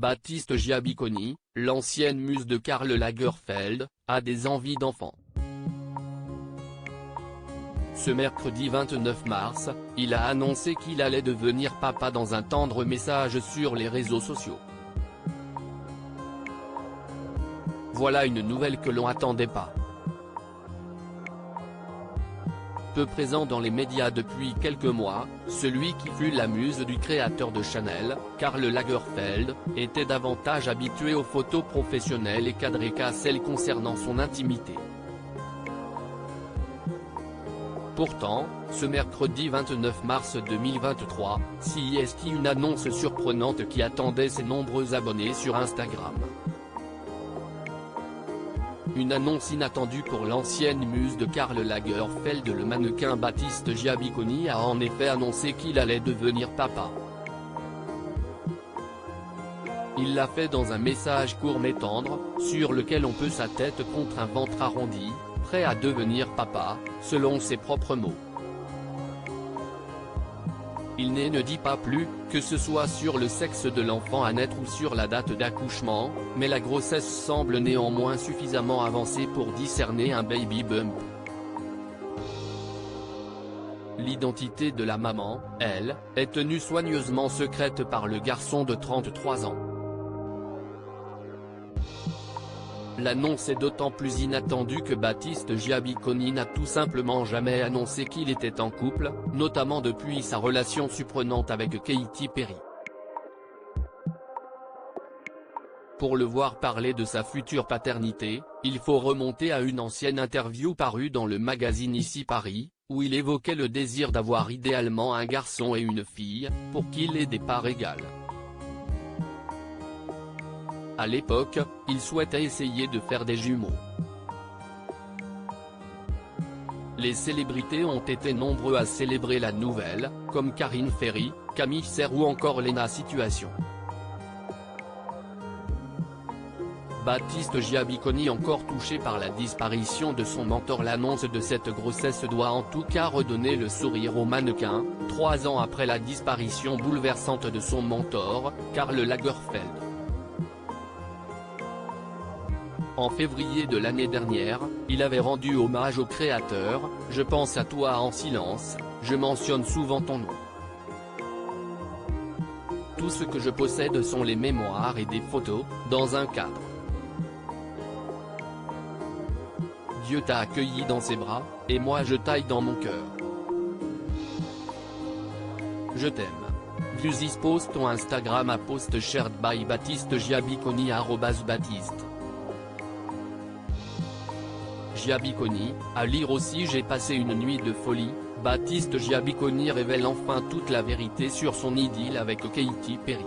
Baptiste Giabiconi, l'ancienne muse de Karl Lagerfeld, a des envies d'enfant. Ce mercredi 29 mars, il a annoncé qu'il allait devenir papa dans un tendre message sur les réseaux sociaux. Voilà une nouvelle que l'on attendait pas. Peu présent dans les médias depuis quelques mois, celui qui fut la muse du créateur de Chanel, Karl Lagerfeld, était davantage habitué aux photos professionnelles et cadrées qu'à celles concernant son intimité. Pourtant, ce mercredi 29 mars 2023, s'y une annonce surprenante qui attendait ses nombreux abonnés sur Instagram. Une annonce inattendue pour l'ancienne muse de Karl Lagerfeld. Le mannequin Baptiste Giabiconi a en effet annoncé qu'il allait devenir papa. Il l'a fait dans un message court mais tendre, sur lequel on peut sa tête contre un ventre arrondi, prêt à devenir papa, selon ses propres mots. Il ne dit pas plus, que ce soit sur le sexe de l'enfant à naître ou sur la date d'accouchement, mais la grossesse semble néanmoins suffisamment avancée pour discerner un baby bump. L'identité de la maman, elle, est tenue soigneusement secrète par le garçon de 33 ans. L'annonce est d'autant plus inattendue que Baptiste Giabiconi n'a tout simplement jamais annoncé qu'il était en couple, notamment depuis sa relation surprenante avec Katy Perry. Pour le voir parler de sa future paternité, il faut remonter à une ancienne interview parue dans le magazine Ici Paris, où il évoquait le désir d'avoir idéalement un garçon et une fille, pour qu'il ait des parts égales. À l'époque, il souhaitait essayer de faire des jumeaux. Les célébrités ont été nombreux à célébrer la nouvelle, comme Karine Ferry, Camille Serre ou encore Léna Situation. Baptiste Giabiconi, encore touché par la disparition de son mentor. L'annonce de cette grossesse doit en tout cas redonner le sourire au mannequin, 3 ans après la disparition bouleversante de son mentor, Karl Lagerfeld. En février de l'année dernière, il avait rendu hommage au créateur, « Je pense à toi en silence, je mentionne souvent ton nom. Tout ce que je possède sont les mémoires et des photos, dans un cadre. Dieu t'a accueilli dans ses bras, et moi je taille dans mon cœur. Je t'aime. Views this post on Instagram à post shared by Baptiste Giabiconi @Baptiste Giabiconi, à lire aussi. J'ai passé une nuit de folie. Baptiste Giabiconi révèle enfin toute la vérité sur son idylle avec Katy Perry.